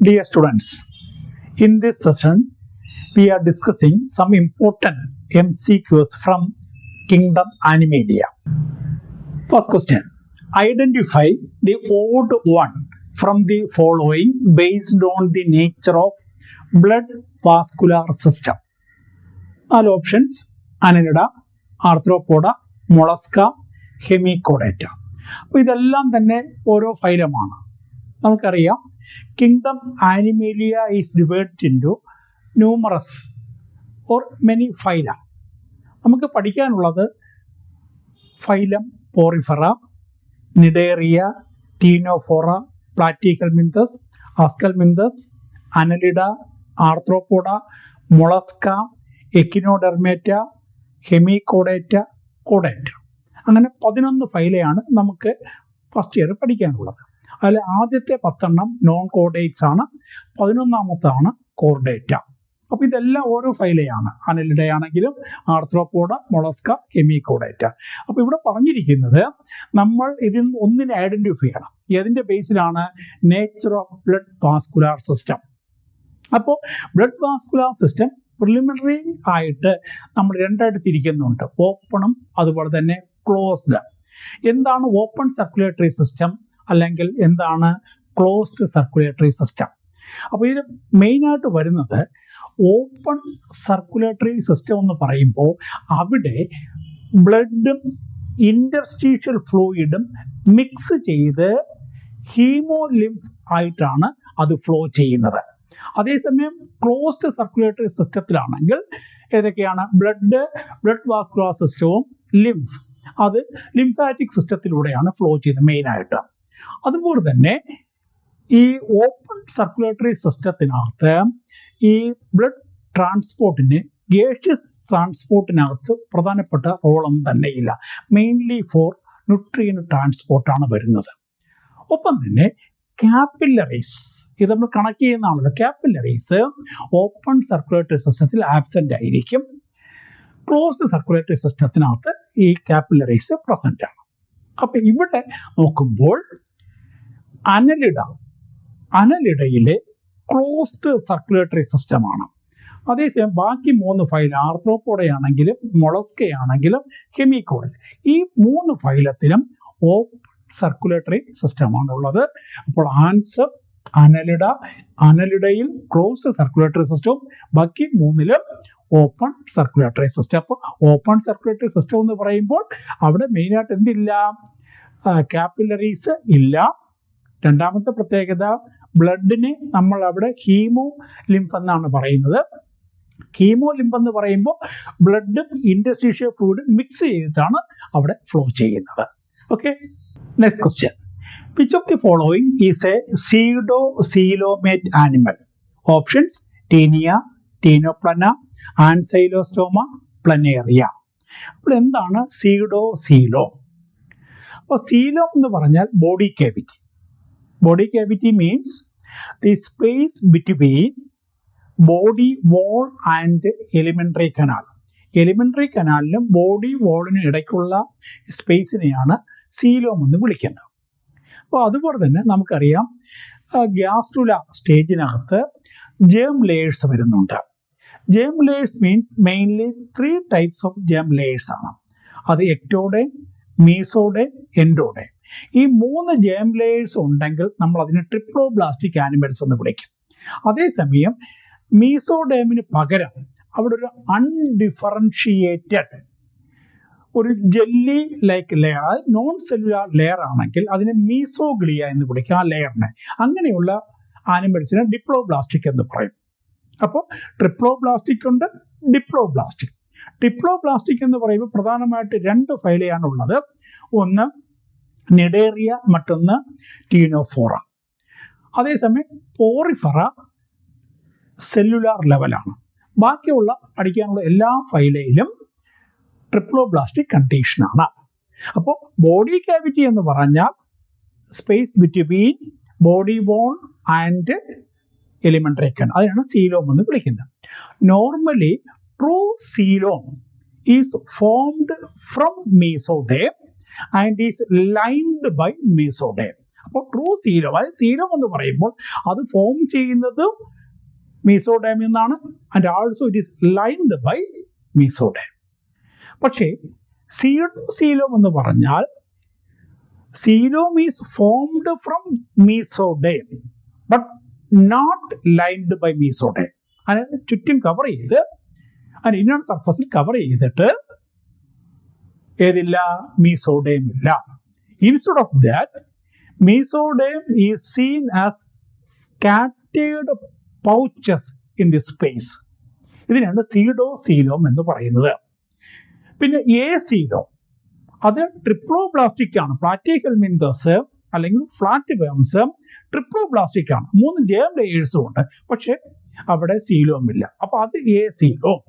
Dear students, in this session we are discussing some important MCQs from Kingdom Animalia. First question, identify the odd one from the following based on the nature of blood vascular system. All options: Annelida, Arthropoda, Mollusca, Hemichordata. അപ്പോൾ ഇതെല്ലാം തന്നെ ഓരോ ഫൈലമാണ്. നമുക്കറിയാം kingdom Animalia is divided into numerous or many phyla. നമുക്ക് പഠിക്കാനുള്ളത് phylum Porifera, Cnidaria, Ctenophora, Platyhelminthes, Aschelminthes, Annelida, Arthropoda, Mollusca, Echinodermata, Hemichordata, കോഡേറ്റ. അങ്ങനെ 11 ഫൈലയാണ് നമുക്ക് ഫസ്റ്റ് ഇയർ പഠിക്കാനുള്ളത്. അതിൽ ആദ്യത്തെ 10 നോൺ കോഡേറ്റ്സ് ആണ്, 11ാമത്താണ് കോർഡേറ്റ. അപ്പോൾ ഇതെല്ലാം ഓരോ ഫൈലയാണ്. അനലിഡയാണെങ്കിലും ആർത്രോപോഡ, മൊളസ്ക, ഹെമികോഡേറ്റ. അപ്പോൾ ഇവിടെ പറഞ്ഞിരിക്കുന്നത് നമ്മൾ ഇതിൽ ഒന്നിനെ ഐഡന്റിഫൈ ചെയ്യണം. ഏതിൻ്റെ ബേസിലാണ്? Nature of blood vascular system. അപ്പോൾ ബ്ലഡ് വാസ്കുലാർ സിസ്റ്റം പ്രിലിമിനറി ആയിട്ട് നമ്മൾ രണ്ടായിട്ട് തിരിക്കുന്നുണ്ട്, ഓപ്പണും അതുപോലെ തന്നെ ക്ലോസ്ഡ്. എന്താണ് ഓപ്പൺ സർക്കുലേറ്ററി സിസ്റ്റം അല്ലെങ്കിൽ എന്താണ് ക്ലോസ്ഡ് സർക്കുലേറ്ററി സിസ്റ്റം? അപ്പോൾ ഇത് മെയിനായിട്ട് വരുന്നത് ഓപ്പൺ സർക്കുലേറ്ററി സിസ്റ്റം എന്ന് പറയുമ്പോൾ അവിടെ ബ്ലഡും ഇൻ്റർസ്റ്റീഷ്യൽ ഫ്ലൂയിഡും മിക്സ് ചെയ്ത് ഹീമോലിംഫ് ആയിട്ടാണ് അത് ഫ്ലോ ചെയ്യുന്നത്. അതേസമയം ക്ലോസ്ഡ് സർക്കുലേറ്ററി സിസ്റ്റത്തിലാണെങ്കിൽ ഏതൊക്കെയാണ്? ബ്ലഡ് വാസ്കുലാർ സിസ്റ്റവും ലിംഫ്, അത് ലിംഫാറ്റിക് സിസ്റ്റത്തിലൂടെയാണ് ഫ്ലോ ചെയ്യുന്നത് മെയിനായിട്ട്. അതുപോലെ തന്നെ ഈ ഓപ്പൺ സർക്കുലേറ്ററി സിസ്റ്റത്തിനകത്ത് ഈ ബ്ലഡ് ട്രാൻസ്പോർട്ടിന്, ഗേഷ്യസ് ട്രാൻസ്പോർട്ടിനകത്ത് പ്രധാനപ്പെട്ട റോളൊന്നും തന്നെ ഇല്ല. മെയിൻലി ഫോർ ന്യൂട്രിയൻ ട്രാൻസ്പോർട്ടാണ് വരുന്നത്. ഒപ്പം തന്നെ കാപ്പിലറീസ്, ഇത് നമ്മൾ കണക്ട് ചെയ്യുന്നതാണല്ലോ. കാപ്പിലറീസ് ഓപ്പൺ സർക്കുലേറ്ററി സിസ്റ്റത്തിൽ ആബ്സെൻ്റ് ആയിരിക്കും. ക്ലോസ്ഡ് സർക്കുലേറ്ററി സിസ്റ്റത്തിനകത്ത് ഈ കാപ്പിലറീസ് പ്രസൻ്റ് ആണ്. അപ്പം ഇവിടെ നോക്കുമ്പോൾ അനലിഡയിലെ ക്ലോസ്ഡ് സർക്കുലേറ്ററി സിസ്റ്റമാണ്. അതേസമയം ബാക്കി 3 ഫൈൽ, ആർത്രോപോഡയാണെങ്കിലും മൊളസ്കയാണെങ്കിലും ഹെമികോഡ, ഈ 3 ഫൈലത്തിലും ഓപ്പൺ സർക്കുലേറ്ററി സിസ്റ്റമാണുള്ളത്. അപ്പോൾ ആൻസർ അനലിഡയിൽ ക്ലോസ്ഡ് സർക്കുലേറ്ററി സിസ്റ്റവും ബാക്കി 3ലും ഓപ്പൺ സർക്കുലേറ്ററി സിസ്റ്റം. അപ്പോൾ ഓപ്പൺ സർക്കുലേറ്ററി സിസ്റ്റം എന്ന് പറയുമ്പോൾ അവിടെ മെയിനായിട്ട് എന്തില്ല? കാപ്പിലറീസ് ഇല്ല. രണ്ടാമത്തെ പ്രത്യേകത, ബ്ലഡിന് നമ്മൾ അവിടെ ഹീമോ ലിംഫ് എന്നാണ് പറയുന്നത്. ഹീമോ ലിംഫ് എന്ന് പറയുമ്പോൾ ബ്ലഡും ഇൻ്റർസ്റ്റീഷ്യൽ ഫ്ലൂയിഡും മിക്സ് ചെയ്തിട്ടാണ് അവിടെ ഫ്ലോ ചെയ്യുന്നത്. Okay, next question. Which of the following is a pseudocoelomate animal? Options: Taenia, Ctenoplana, Ancylostoma, Planaria. അപ്പോൾ എന്താണ് സീഡോസീലോം? അപ്പോൾ സീലോം എന്ന് പറഞ്ഞാൽ body cavity. Body cavity means the space between body wall and alimentary canal. Alimentary കനാലിനും body വോളിനും ഇടയ്ക്കുള്ള സ്പേസിനെയാണ് coelom എന്ന് വിളിക്കുന്നത്. അപ്പോൾ അതുപോലെ തന്നെ നമുക്കറിയാം ഗ്യാസ്ട്രുല സ്റ്റേജിനകത്ത് ജേം ലേയേഴ്സ് വരുന്നുണ്ട്. Germ layers means mainly 3 types of germ layers ആണ്. അത് എക്ടോഡേം, മീസോഡേം, എൻഡോഡേം. ഈ 3 ജേം ലേയേഴ്സ് ഉണ്ടെങ്കിൽ നമ്മൾ അതിനെ ട്രിപ്ലോബ്ലാസ്റ്റിക് ആനിമൽസ് എന്ന് വിളിക്കും. അതേസമയം മീസോഡേമിന് പകരം അവിടെ ഒരു അൺഡിഫറൻഷിയേറ്റഡ് ഒരു jelly like layer, non cellular layer ആണെങ്കിൽ അതിനെ മീസോഗ്ലിയ എന്ന് വിളിക്കും. ആ ലെയറിനെ, അങ്ങനെയുള്ള ആനിമൽസിനെ ഡിപ്ലോബ്ലാസ്റ്റിക് എന്ന് പറയും. അപ്പോൾ ട്രിപ്ലോബ്ലാസ്റ്റിക് ഉണ്ട്, ഡിപ്ലോബ്ലാസ്റ്റിക്. ഡിപ്ലോബ്ലാസ്റ്റിക് എന്ന് പറയുമ്പോൾ പ്രധാനമായിട്ട് 2 ഫൈലയാണുള്ളത്. ഒന്ന് നിഡേറിയ, മറ്റൊന്ന് ടീനോഫോറ. അതേസമയം പോറിഫെറ സെല്ലുലാർ ലെവലാണ്. ബാക്കിയുള്ള പഠിക്കാനുള്ള എല്ലാ ഫൈലയിലും ട്രിപ്ലോബ്ലാസ്റ്റിക് കണ്ടീഷനാണ്. അപ്പോൾ ബോഡി കാവിറ്റി എന്ന് പറഞ്ഞാൽ space between body wall and alimentary canal, അതിനാണ് സീലോം എന്ന് വിളിക്കുന്നത്. Normally true coelom is formed from mesoderm and is lined by mesoderm. അപ്പോൾ ട്രൂ സീലോം, അതായത് സീലോം എന്ന് പറയുമ്പോൾ അത് ഫോം ചെയ്യുന്നത് മീസോഡേമിൽ നിന്നാണ്, and also it is lined by mesoderm. പക്ഷേ സീലോം എന്ന് പറഞ്ഞാൽ coelom is formed from mesoderm but not lined by mesoderm. അതിന് ചുറ്റും കവർ ചെയ്ത് അതിന് ഇന്നർ സർഫസിൽ കവർ ചെയ്തിട്ട് ഏതില്ല, മീസോഡേം ഇല്ല. Instead of that mesoderm is seen as scattered pouches in the space. ഇതിനാണ് സീഡോസീലോം എന്ന് പറയുന്നത്. പിന്നെ എ സീലോം അത് ട്രിപ്ലോബ്ലാസ്റ്റിക് ആണ്. പ്ലാറ്റിഹെൽമിന്തസ് അല്ലെങ്കിൽ ഫ്ലാറ്റ് വേംസ് ട്രിപ്ലോബ്ലാസ്റ്റിക് ആണ്. 3 ജേം ലേയേഴ്സും ഉണ്ട്, പക്ഷെ അവിടെ സീലോം ഇല്ല. അപ്പൊ അത് എ സീലോം.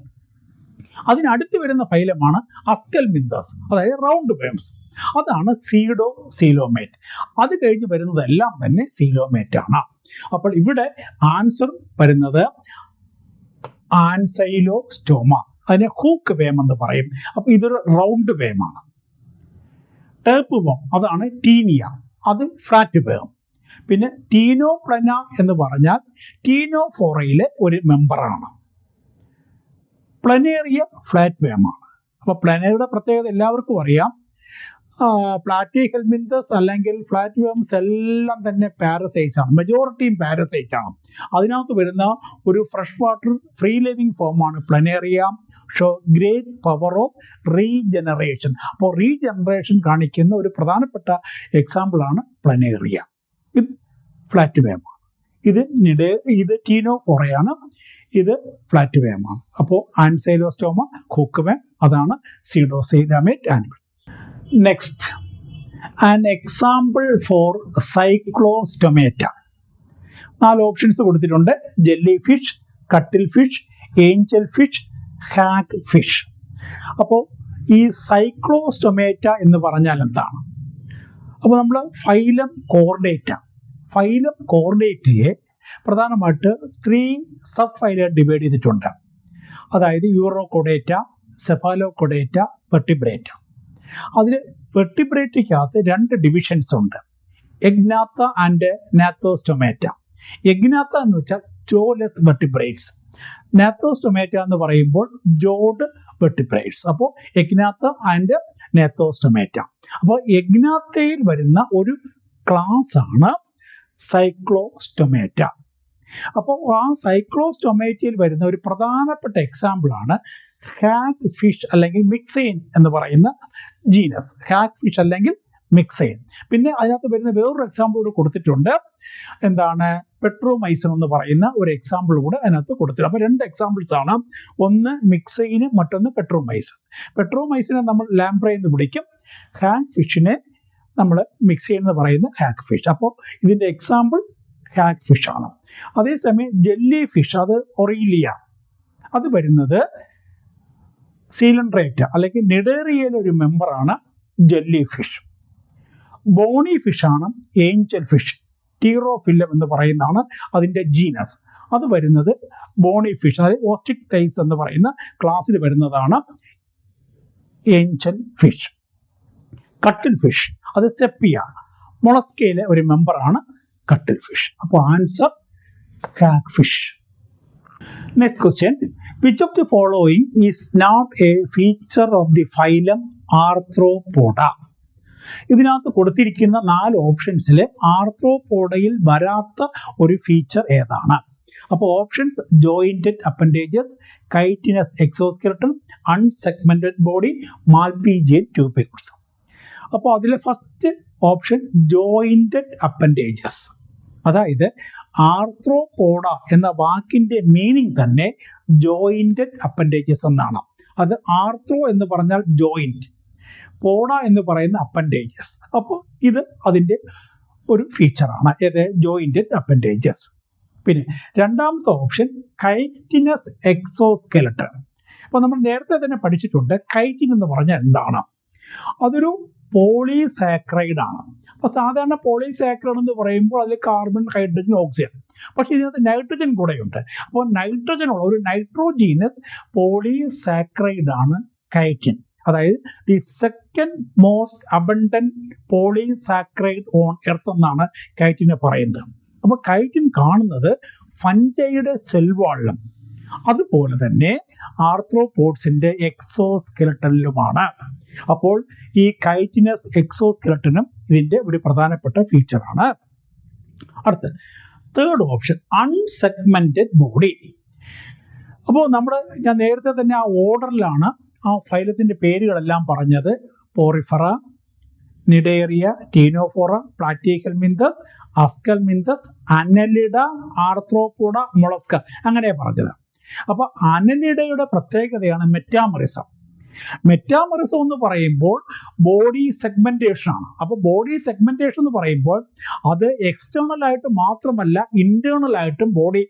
അതിനടുത്ത് വരുന്ന ഫൈലമാണ് അസ്കൽമിന്തസ്, അതായത് റൗണ്ട് വേംസ്. അതാണ് സീഡോസീലോമേറ്റ്. അത് കഴിഞ്ഞ് വരുന്നതെല്ലാം തന്നെ സീലോമേറ്റ് ആണ്. അപ്പോൾ ഇവിടെ ആൻസർ വരുന്നത് ആൻസൈലോസ്റ്റോമ. അതിനെ ഹൂക്ക് വേം എന്ന് പറയും. അപ്പൊ ഇതൊരു റൗണ്ട് വേമാണ്. ടേപ്പ് വേം അതാണ് ടീനിയ, അത് ഫ്ലാറ്റ് വേം. പിന്നെ ടീനോപ്ലന എന്ന് പറഞ്ഞാൽ ടീനോഫോറയിലെ ഒരു മെമ്പറാണ്. പ്ലനേറിയ ഫ്ലാറ്റ് വേമാണ്. അപ്പോൾ പ്ലനേറിയുടെ പ്രത്യേകത എല്ലാവർക്കും അറിയാം. പ്ലാറ്റിഹെൽമിന്തസ് അല്ലെങ്കിൽ ഫ്ലാറ്റ് വേംസ് എല്ലാം തന്നെ പാരസൈറ്റ്സ് ആണ്, മെജോറിറ്റിയും പാരസൈറ്റ് ആണ്. അതിനകത്ത് വരുന്ന ഒരു ഫ്രഷ് വാട്ടർ ഫ്രീ ലിവിങ് ഫോമാണ് Planaria. Show great power of regeneration. അപ്പോൾ റീജനറേഷൻ കാണിക്കുന്ന ഒരു പ്രധാനപ്പെട്ട എക്സാമ്പിളാണ് പ്ലനേറിയ. ഇത് ഫ്ലാറ്റ് വേമാണ്. ഇത് ടീനോഫോറയാണ്, ഇത് ഫ്ലാറ്റ് വേമാണ്. അപ്പോൾ ആൻസൈലോസ്റ്റോമ, ഹൂക്ക് വേം, അതാണ് pseudocoelomate animal. Next, an example for cyclostomata. 4 options കൊടുത്തിട്ടുണ്ട്: jelly fish, cuttle fish, angel fish, hag fish. അപ്പോൾ ഈ സൈക്ലോസ്റ്റൊമേറ്റ എന്ന് പറഞ്ഞാൽ എന്താണ്? അപ്പോൾ നമ്മൾ ഫൈലം കോർഡേറ്റയെ പ്രധാനമായിട്ട് 3 സബ് ഫൈലായി ഡിവൈഡ് ചെയ്തിട്ടുണ്ട്. അതായത് യൂറോകോഡേറ്റ, സെഫാലോകോഡേറ്റ, വെർട്ടിബ്രേറ്റ. അതിൽ വെർട്ടിബ്രേറ്റയ്ക്കകത്ത് 2 ഡിവിഷൻസ് ഉണ്ട്: എഗ്നാത്ത ആൻഡ് നാത്തോസ്റ്റൊമേറ്റ. എഗ്നാത്ത എന്ന് വെച്ചാൽ ജോലെസ് വെർട്ടിബ്രേറ്റ്സ്, നാത്തോസ്റ്റൊമേറ്റ എന്ന് പറയുമ്പോൾ ജോഡ് വെർട്ടിബ്രേറ്റ്സ്. അപ്പോൾ എഗ്നാത്ത ആൻഡ് നാത്തോസ്റ്റൊമേറ്റ. അപ്പോൾ എഗ്നാത്തയിൽ വരുന്ന ഒരു ക്ലാസ് ആണ് സൈക്ലോസ്റ്റൊമേറ്റ. അപ്പോൾ ആ സൈക്ലോസ്റ്റൊമേറ്റയിൽ വരുന്ന ഒരു പ്രധാനപ്പെട്ട എക്സാമ്പിളാണ് ഹാഗ് ഫിഷ് അല്ലെങ്കിൽ മിക്സൈൻ എന്ന് പറയുന്ന ജീനസ്. ഹാഗ് ഫിഷ് അല്ലെങ്കിൽ മിക്സൈൻ. പിന്നെ അതിനകത്ത് വരുന്ന വേറൊരു എക്സാമ്പിൾ കൂടെ കൊടുത്തിട്ടുണ്ട്. എന്താണ്? പെട്രോമൈസിൻ എന്ന് പറയുന്ന ഒരു എക്സാമ്പിൾ കൂടെ അതിനകത്ത് കൊടുത്തിട്ടുണ്ട്. അപ്പോൾ 2 എക്സാമ്പിൾസ് ആണ്. ഒന്ന് മിക്സൈന്, മറ്റൊന്ന് പെട്രോമൈസിൻ. പെട്രോമൈസിനെ നമ്മൾ ലാംപ്രേ എന്ന് വിളിക്കും, ഹാഗ് ഫിഷിനെ നമ്മൾ മിക്സൈൻ എന്ന് പറയുന്ന ഹാഗ് ഫിഷ്. അപ്പോൾ ഇതിൻ്റെ എക്സാമ്പിൾ ഹാഗ് ഫിഷ് ആണ്. അതേസമയം ജെല്ലി ഫിഷ്, അത് ഒറീലിയ, അത് വരുന്നത് സീലൻഡ്രേറ്റ അല്ലെങ്കിൽ നിഡേറിയയിലെ ഒരു മെമ്പറാണ് ജെല്ലി ഫിഷ്. ബോണി ഫിഷാണ് ഏഞ്ചൽ ഫിഷ്. ടീറോഫില്ലം എന്ന് പറയുന്നതാണ് അതിൻ്റെ ജീനസ്. അത് വരുന്നത് ബോണി ഫിഷ്, അതായത് ഓസ്റ്റിക് തൈസ് എന്ന് പറയുന്ന ക്ലാസ്സിൽ വരുന്നതാണ് ഏഞ്ചൽ ഫിഷ്. കട്ടിൽ ഫിഷ്, അത് സെപ്പിയ മൊളസ്കയിലെ ഒരു മെമ്പറാണ് കട്ടിൽ ഫിഷ്. അപ്പോൾ answer Hag fish. Next question, which of the following is not a feature of the phylum Arthropoda? ഇതിനകത്ത് കൊടുത്തിരിക്കുന്ന 4 ഓപ്ഷൻസിൽ ആർത്രോപോഡയിൽ വരാത്ത ഒരു ഫീച്ചർ ഏതാണ്? അപ്പോൾ options: jointed appendages, chitinous exoskeleton, unsegmented body, Malpighian tubules. അപ്പോൾ അതിലെ ഫസ്റ്റ് ഓപ്ഷൻ ജോയിന്റഡ് അപ്പൻഡേജസ്. അതായത് ആർത്രോപോഡ എന്ന വാക്കിൻ്റെ മീനിങ് തന്നെ ജോയിന്റഡ് അപ്പൻഡേജസ് എന്നാണ്. അത് ആർത്രോ എന്ന് പറഞ്ഞാൽ ജോയിന്റ്, പോഡ എന്ന് പറയുന്ന അപ്പൻഡേജസ്. അപ്പോൾ ഇത് അതിൻ്റെ ഒരു ഫീച്ചറാണ്, ഏത്? Jointed appendages. പിന്നെ രണ്ടാമത്തെ ഓപ്ഷൻ കൈറ്റിനസ് എക്സോസ്കെലട്ടൺ. അപ്പോൾ നമ്മൾ നേരത്തെ തന്നെ പഠിച്ചിട്ടുണ്ട് കൈറ്റിൻ എന്ന് പറഞ്ഞാൽ എന്താണ്. അതൊരു പോളിസാക്രൈഡ് ആണ്. അപ്പോൾ സാധാരണ പോളിസാക്രൈഡ് എന്ന് പറയുമ്പോൾ അതിൽ കാർബൺ, ഹൈഡ്രജൻ, ഓക്സിജൻ. പക്ഷേ ഇതിനകത്ത് നൈട്രജൻ കൂടെയുണ്ട്. അപ്പോൾ നൈട്രജനുള്ള ഒരു നൈട്രോജീനസ് പോളിസാക്രൈഡ് ആണ് കൈറ്റിൻ. അതായത് the second most abundant polysaccharide on earth എന്നാണ് കൈറ്റിനെ പറയുന്നത്. അപ്പോൾ കൈറ്റിൻ കാണുന്നത് ഫഞ്ചൈയുടെ സെൽ വാളിലും അതുപോലെ തന്നെ ആർത്രോപോഡ്സിന്റെ എക്സോസ്കെലട്ടനിലുമാണ്. അപ്പോൾ ഈ കൈറ്റിനസ് എക്സോസ്കെലട്ടനും ഇതിന്റെ ഒരു പ്രധാനപ്പെട്ട ഫീച്ചറാണ്. അടുത്ത തേർഡ് ഓപ്ഷൻ അൺസെഗ്മെന്റഡ് ബോഡി. അപ്പോൾ ഞാൻ നേരത്തെ തന്നെ ആ ഓർഡറിലാണ് ആ ഫൈലത്തിന്റെ പേരുകളെല്ലാം പറഞ്ഞത്. Porifera, Cnidaria, Ctenophora, Platyhelminthes, Aschelminthes, Annelida, Arthropoda, Mollusca, അങ്ങനെ പറഞ്ഞത്. അപ്പോൾ അനലിഡയുടെ പ്രത്യേകതയാണ് മെറ്റാമറിസം. മെറ്റാമറിസം എന്ന് പറയുമ്പോൾ ബോഡി സെഗ്മെന്റേഷൻ ആണ്. അപ്പോൾ ബോഡി സെഗ്മെന്റേഷൻ എന്ന് പറയുമ്പോൾ അത് എക്സ്റ്റേണൽ ആയിട്ട് മാത്രമല്ല ഇന്റേണൽ ആയിട്ടും ബോഡി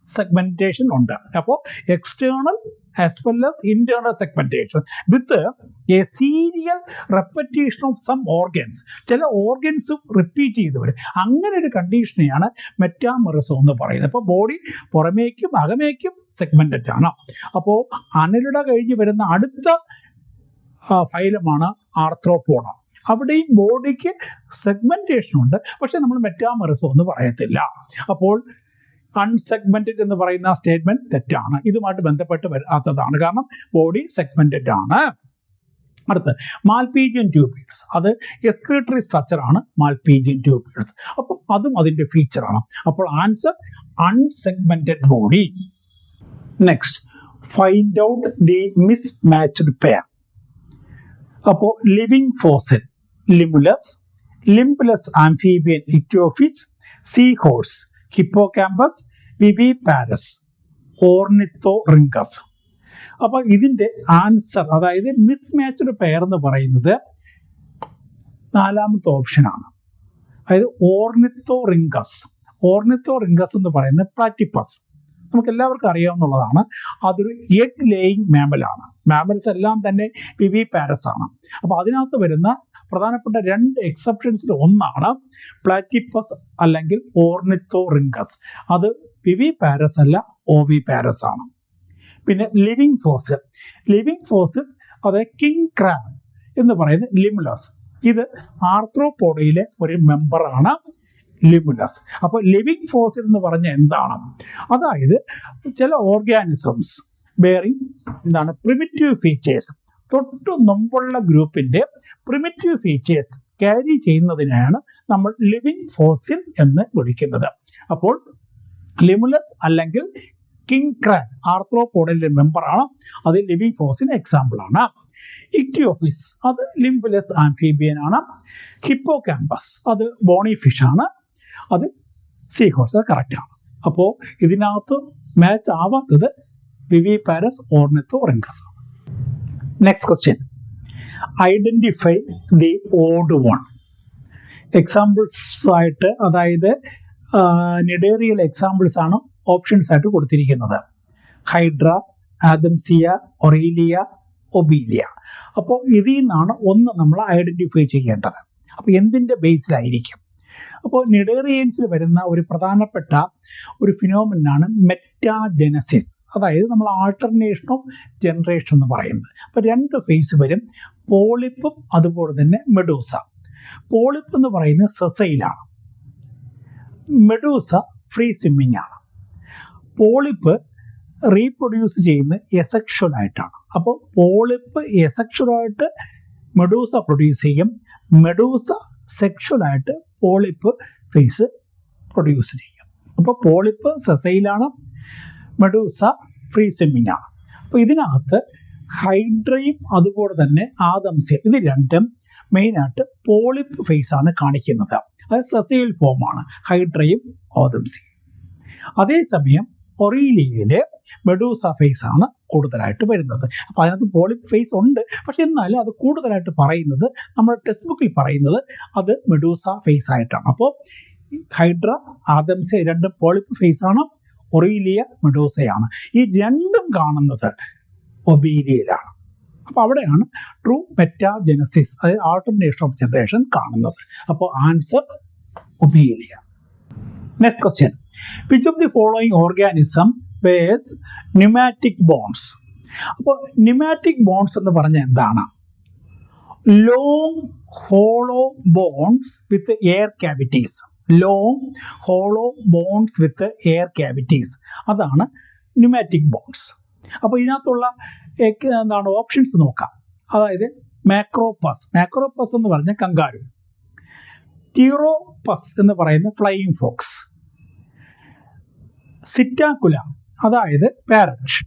സെഗ്മെന്റേഷൻ ഉണ്ട്. അപ്പോൾ external as well as internal segmentation with a serial repetition of some organs. ചില ഓർഗൻസും റിപ്പീറ്റ് ചെയ്ത് വരും. അങ്ങനെ ഒരു കണ്ടീഷനെയാണ് മെറ്റാമറിസം എന്ന് പറയുന്നത്. അപ്പോൾ ബോഡി പുറമേക്കും അകമേക്കും സെഗ്മെന്റഡ് ആണ്. അപ്പോൾ അനലിഡ കഴിഞ്ഞ് വരുന്ന അടുത്ത ഫൈലമാണ് ആർത്രോപോഡ. അവിടെയും ബോഡിക്ക് സെഗ്മെന്റേഷൻ ഉണ്ട്, പക്ഷെ നമ്മൾ മെറ്റാമറിസം എന്ന് പറയത്തില്ല. അപ്പോൾ അൺസെഗ്മെന്റഡ് എന്ന് പറയുന്ന സ്റ്റേറ്റ്മെന്റ് തെറ്റാണ്. ഇതുമായിട്ട് ബന്ധപ്പെട്ട് വരാത്തതാണ്, കാരണം ബോഡി സെഗ്മെന്റഡ് ആണ്. അടുത്ത് മാൽപീജിയൻ ട്യൂബ്യൂൾസ്, അത് എക്സ്ക്രീറ്ററി സ്ട്രക്ചർ ആണ് മാൽപീജിയൻ ട്യൂബ്യൂൾസ്. അപ്പം അതും അതിന്റെ ഫീച്ചറാണ്. അപ്പോൾ answer unsegmented body. Next, find out the mismatched pair. അപ്പോൾ ലിവിങ് ഫോസിൽ ലിമുലസ്, ലിംബലസ് amphibian Ichthyophis, sea horse, Hippocampus, viviparous, Ornithorhynchus. അപ്പോൾ ഇതിന്റെ ആൻസർ, അതായത് മിസ്മാച്ച്ഡ് പെയർ എന്ന് പറയുന്നത് നാലാമത്തെ ഓപ്ഷനാണ്. അതായത് ഓർണിത്തോറിങ്കസ്. ഓർണിത്തോറിങ്കസ് എന്ന് പറയുന്നത് പ്ലാറ്റിപ്പസ്, നമുക്ക് എല്ലാവർക്കും അറിയാവുന്നതാണ്. അതൊരു എഗ് ലേയിങ് മാമലാണ്. മാമൽസ് എല്ലാം തന്നെ വിവിപാരസ് ആണ്. അപ്പോൾ അതിനകത്ത് വരുന്ന പ്രധാനപ്പെട്ട 2 എക്സെപ്ഷൻസിൽ ഒന്നാണ് പ്ലാറ്റിപ്പസ് അല്ലെങ്കിൽ ഓർണിത്തോറിങ്കസ്. അത് വിവിപാരസ് അല്ല, ഓവിപാരസ് ആണ്. പിന്നെ ലിവിങ് ഫോസിൽ. ലിവിങ് ഫോസിൽ അത് കിങ് ക്രാബ് എന്ന് പറയുന്ന ലിമുലസ്. ഇത് ആർത്രോപോഡയിലെ ഒരു മെമ്പറാണ് ലിമുലസ്. അപ്പോൾ ലിവിങ് ഫോസിൽ എന്ന് പറഞ്ഞാൽ എന്താണ്? അതായത് ചില ഓർഗാനിസംസ് ബെയറിംഗ് പ്രിമിറ്റീവ് ഫീച്ചേഴ്സ്, തൊട്ടു മുമ്പുള്ള ഗ്രൂപ്പിന്റെ പ്രിമിറ്റീവ് ഫീച്ചേഴ്സ് ക്യാരി ചെയ്യുന്നതിനാണ് നമ്മൾ ലിവിങ് ഫോസിൽ എന്ന് വിളിക്കുന്നത്. അപ്പോൾ ലിമുലസ് അല്ലെങ്കിൽ കിങ് ക്രാബ് ആർത്രോപോഡയിലെ മെമ്പറാണ്. അത് ലിവിങ് ഫോസിന് എക്സാമ്പിൾ ആണ്. ഇക്ടിയോഫിസ് അത് ലിംബലസ് ആംഫീബിയൻ ആണ്. ഹിപ്പോകാമ്പസ് അത് ബോണി ഫിഷ് ആണ്. അത് സീ ഹോഴ്സ്, കറക്റ്റ് ആണ്. അപ്പോൾ ഇതിനകത്ത് മാച്ച് ആവാത്തത് viviparous, Ornithorhynchus. Next question, identify the odd one. Examples ആയിട്ട്, അതായത് നിഡേറിയൽ എക്സാമ്പിൾസ് ആണ് ഓപ്ഷൻസ് ആയിട്ട് കൊടുത്തിരിക്കുന്നത്. Hydra, Adamsia, Aurelia, Obelia. അപ്പോൾ ഇതിൽ നിന്നാണ് ഒന്ന് നമ്മൾ ഐഡന്റിഫൈ ചെയ്യേണ്ടത്. അപ്പോൾ എന്തിൻ്റെ ബേസിലായിരിക്കും? അപ്പോൾ നിഡേറിയൻസിൽ വരുന്ന ഒരു പ്രധാനപ്പെട്ട ഒരു ഫിനോമിനാണ് മെറ്റാജനസിസ്. അതായത് നമ്മൾ ആൾട്ടർനേഷൻ ഓഫ് ജനറേഷൻ എന്ന് പറയുന്നത്. അപ്പോൾ 2 ഫേസ് വരും, പോളിപ്പും അതുപോലെ തന്നെ മെഡൂസ. പോളിപ്പ് എന്ന് പറയുന്നത് സെസൈലാണ്, മെഡൂസ ഫ്രീ സ്വിമ്മിങ് ആണ്. പോളിപ്പ് റീപ്രൊഡ്യൂസ് ചെയ്യുന്നത് എസെക്ഷൽ ആയിട്ടാണ്. അപ്പോൾ പോളിപ്പ് എസെക്ഷലായിട്ട് മെഡൂസ പ്രൊഡ്യൂസ് ചെയ്യും, മെഡൂസ സെക്ഷലായിട്ട് പോളിപ്പ് ഫേസ് പ്രൊഡ്യൂസ് ചെയ്യും. അപ്പോൾ പോളിപ്പ് സെസൈലാണ്, മെഡൂസ ഫ്രീ സ്വിമ്മിങ് ആണ്. അപ്പോൾ ഇതിനകത്ത് ഹൈഡ്രയും അതുപോലെ തന്നെ ആദംസിയ, ഇത് രണ്ടും മെയിനായിട്ട് പോളിപ്പ് ഫേസ് ആണ് കാണിക്കുന്നത്. അത് സെസൈൽ ഫോമാണ്, ഹൈഡ്രയും ആദംസിയും. അതേസമയം ഒറീലിയയിലെ മെഡൂസ ഫേസ് ആണ് കൂടുതലായിട്ട് വരുന്നത്. അപ്പോൾ അതിനകത്ത് പോളിപ്പ് ഫേസ് ഉണ്ട്, പക്ഷെ എന്നാലും അത് കൂടുതലായിട്ട് പറയുന്നത്, നമ്മുടെ ടെക്സ്റ്റ് ബുക്കിൽ പറയുന്നത് അത് മെഡൂസ ഫേസ് ആയിട്ടാണ്. അപ്പോൾ ഹൈഡ്ര, ആദംസിയ രണ്ടും പോളിപ്പ് ഫേസ് ആണ്, ഒറീലിയ മെഡൂസയാണ്. ഈ രണ്ടും കാണുന്നത് ഒബീലിയയിലാണ്. അപ്പോൾ അവിടെയാണ് ട്രൂ മെറ്റാജനസിസ്, അതായത് ആൾട്ടർനേഷൻ ഓഫ് ജനറേഷൻ കാണുന്നത്. അപ്പോൾ answer Obelia. Next question, which of the following organism bears pneumatic bones? അപ്പോൾ ന്യൂമാറ്റിക് ബോൺസ് എന്ന് പറഞ്ഞാൽ എന്താണ്? Long hollow bones with air cavities. Long hollow bones with air cavities, അതാണ് pneumatic bones. അപ്പോൾ ഇതിനകത്തുള്ള എന്താണ് ഓപ്ഷൻസ് നോക്കാം. അതായത് മാക്രോപസ്, മാക്രോപസ് എന്ന് പറഞ്ഞ കങ്കാരു, ടീറോപസ് എന്ന് പറയുന്ന ഫ്ലൈയിങ് ഫോക്സ്, സിറ്റാക്കുല അതായത് പാരറ്റ്,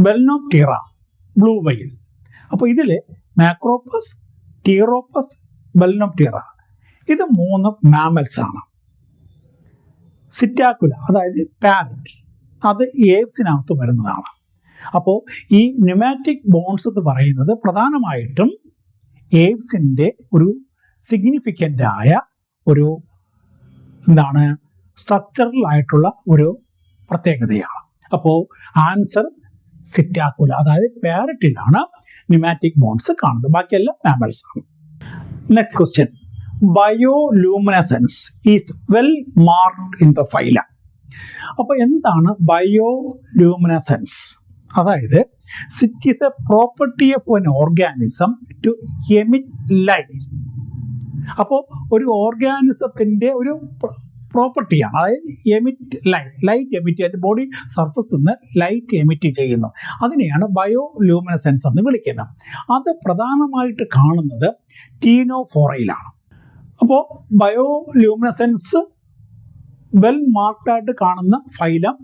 ബെൽനോപ്റ്റീറ ബ്ലൂ വൈൽ. അപ്പോൾ ഇതിൽ മാക്രോപസ്, ടീറോപസ്, ബെൽനോപ്റ്റീറ ഇത് 3 മാമൽസ് ആണ്. സിറ്റാക്കുല അതായത് പാരറ്റ് അത് ഏവ്സിനകത്ത് വരുന്നതാണ്. അപ്പോൾ ഈ ന്യൂമാറ്റിക് ബോൺസ് എന്ന് പറയുന്നത് പ്രധാനമായിട്ടും ഏവ്സിൻ്റെ ഒരു സിഗ്നിഫിക്കൻ്റ് ആയ ഒരു എന്താണ് സ്ട്രക്ചറൽ ആയിട്ടുള്ള ഒരു പ്രത്യേകതയാണ്. അപ്പോൾ ആൻസർ സിറ്റാക്കുല അതായത് പാരറ്റിലാണ് ന്യൂമാറ്റിക് ബോൺസ് കാണുന്നത്. ബാക്കിയെല്ലാം മാമൽസ് ആണ്. Next question, bioluminescence is well marked in the phylum. അപ്പോൾ എന്താണ് ബയോലൂമിനസെൻസ്? അതായത് it is a property of an organism to emit light. അപ്പോൾ ഒരു ഓർഗാനിസത്തിൻ്റെ ഒരു പ്രോപ്പർട്ടിയാണ്, അതായത് എമിറ്റ് ലൈറ്റ് എമിറ്റ്, അതിൻ്റെ ബോഡി സർഫസിൽ നിന്ന് ലൈറ്റ് എമിറ്റ് ചെയ്യുന്നു. അതിനെയാണ് ബയോലൂമിനസെൻസ് എന്ന് വിളിക്കുന്നത്. അത് പ്രധാനമായിട്ട് കാണുന്നത് ടീനോഫോറയിലാണ്. അപ്പോൾ ബയോലൂമിനസെൻസ് വെൽ മാർക്ക്ഡായിട്ട് കാണുന്ന phylum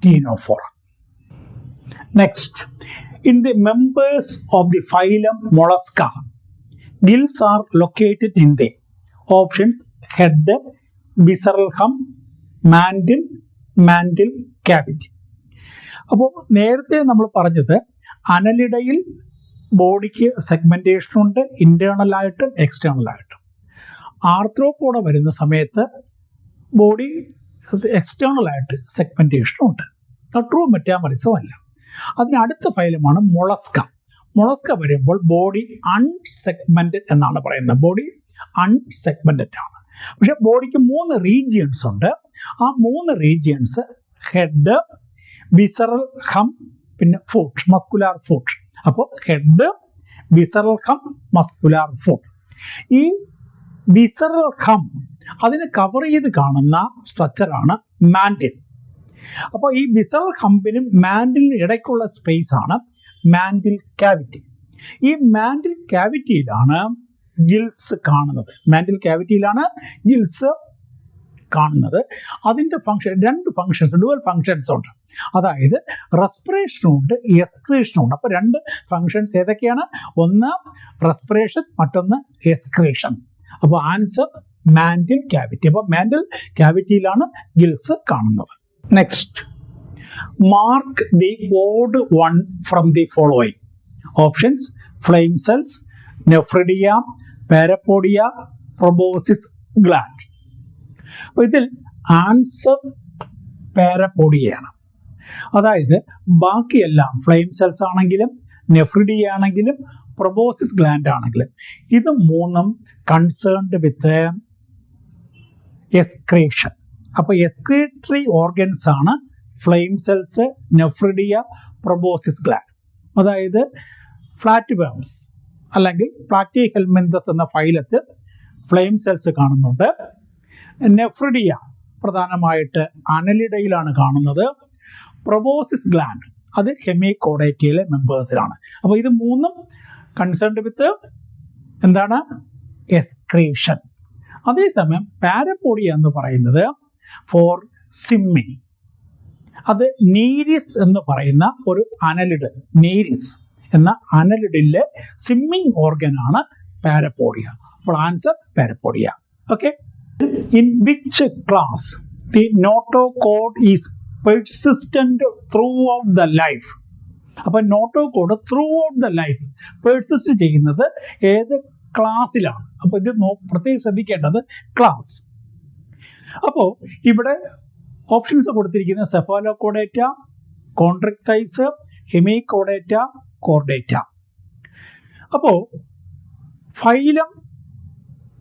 Ctenophora. Next, in the members of the phylum Mollusca, gills are located in the options head, visceral hump, mantle cavity. അപ്പോൾ നേരത്തെ നമ്മൾ പറഞ്ഞത് അനലിഡയിൽ ബോഡിക്ക് സെഗ്മെൻറ്റേഷൻ ഉണ്ട്, ഇൻറ്റേർണലായിട്ടും എക്സ്റ്റേണലായിട്ടും. ആർത്രോപോഡ വരുന്ന സമയത്ത് ബോഡി എക്സ്റ്റേണലായിട്ട് സെഗ്മെൻറ്റേഷൻ ഉണ്ട്, ട്രൂ മെറ്റാമറിസം അല്ല. അതിനടുത്ത ഫൈലമാണ് മൊളസ്ക. മൊളസ്ക വരുമ്പോൾ ബോഡി അൺസെഗ്മെൻറ്റഡ് എന്നാണ് പറയുന്നത്. ബോഡി അൺസെഗ്മെൻറ്റഡ് ആണ്. പക്ഷെ ബോഡിക്ക് 3 റീജിയൻസ് ഉണ്ട്. ആ 3 റീജിയൻസ് ഹെഡ്, വിസറൽ ഹം, പിന്നെ ഫുട്ട്, മസ്കുലാർ ഫുട്ട്. അപ്പോൾ ഹെഡ്, വിസറൽ ഹം, മസ്കുലാർ ഫുട്ട്. ഈ വിസറൽ ഹം അതിനെ കവർ ചെയ്ത് കാണുന്ന സ്ട്രക്ചറാണ് മാൻഡിൽ. അപ്പോൾ ഈ വിസറൽ ഹമ്പിനും മാൻഡിലിനും ഇടയ്ക്കുള്ള സ്പേസ് ആണ് മാൻഡിൽ ക്യാവിറ്റി. ഈ മാൻഡിൽ ക്യാവിറ്റിയിലാണ് ഗിൽസ് കാണുന്നത്. മാൻഡിൽ ക്യാവിറ്റിയിലാണ് ഗിൽസ് കാണുന്നത്. അതിൻ്റെ ഫങ്ഷൻ 2 ഫങ്ഷൻസ്, ഡുവൽ ഫങ്ഷൻസ് ഉണ്ട്. അതായത് റെസ്പിറേഷനും ഉണ്ട്, എക്സ്ക്രീഷനും ഉണ്ട്. അപ്പോൾ 2 ഫങ്ഷൻസ് ഏതൊക്കെയാണ്? ഒന്ന് റെസ്പിറേഷൻ, മറ്റൊന്ന് എക്സ്ക്രീഷൻ. അപ്പോൾ ആൻസർ മാൻഡിൽ ക്യാവിറ്റി. അപ്പോൾ മാൻഡിൽ ക്യാവിറ്റിയിലാണ് ഗിൽസ് കാണുന്നത്. Next, mark the odd one from the following options: flame cells, nephridia, parapodia, proboscis gland. അപ്പോൾ ഇതിൽ ആൻസർ പാരപ്പോഡിയയാണ്. അതായത് ബാക്കിയെല്ലാം ഫ്ലെയിം സെൽസ് ആണെങ്കിലും നെഫ്രിഡിയ ആണെങ്കിലും പ്രൊബോസിസ് ഗ്ലാൻഡ് ആണെങ്കിലും ഇത് 3ഉം കൺസേൺഡ് വിത്ത് എക്സ്ക്രീഷൻ. അപ്പോൾ എക്സ്ക്രീറ്ററി ഓർഗൻസ് ആണ് ഫ്ലെയിം സെൽസ്, നെഫ്രിഡിയ, പ്രൊബോസിസ് ഗ്ലാൻഡ്. അതായത് ഫ്ലാറ്റ് വേംസ് അല്ലെങ്കിൽ പ്ലാറ്റിഹെൽമിന്തസ് എന്ന ഫൈലത്തിൽ ഫ്ലെയിം സെൽസ് കാണുന്നുണ്ട്. നെഫ്രിഡിയ പ്രധാനമായിട്ട് അനലിഡയിലാണ് കാണുന്നത്. പ്രൊബോസിസ് ഗ്ലാൻഡ് അത് ഹെമികോഡേറ്റയിലെ മെമ്പേഴ്സിലാണ്. അപ്പോൾ ഇത് 3ഉം കൺസേൺഡ് വിത്ത് എന്താണ്? എക്സ്ക്രീഷൻ. അതേസമയം പാരപ്പോഡിയ എന്ന് പറയുന്നത് ഫോർ സ്വിമ്മിങ്. അത് നീരിസ് എന്ന് പറയുന്ന ഒരു അനലിഡ്, നീരിസ് എന്ന അനലിഡിലെ സ്വിമ്മിങ് ഓർഗനാണ് പാരപ്പോഡിയ. അപ്പോൾ answer parapodia. Okay. In which class the notochord is persistent throughout the life? അപ്പോൾ notochord throughout the life persist ചെയ്യുന്നത് ഏത് ക്ലാസ്സിലാണ്? അപ്പോൾ ഇത് പ്രത്യേകം ശ്രദ്ധിക്കേണ്ടത് ക്ലാസ്. അപ്പോൾ ഇവിടെ ഓപ്ഷൻസ് കൊടുത്തിരിക്കുന്നത് സെഫാലോകോഡേറ്റ, കോൺട്രക്ടൈൽസ്, ഹെമികോഡേറ്റ, കോർഡേറ്റ. അപ്പോൾ ഫൈലം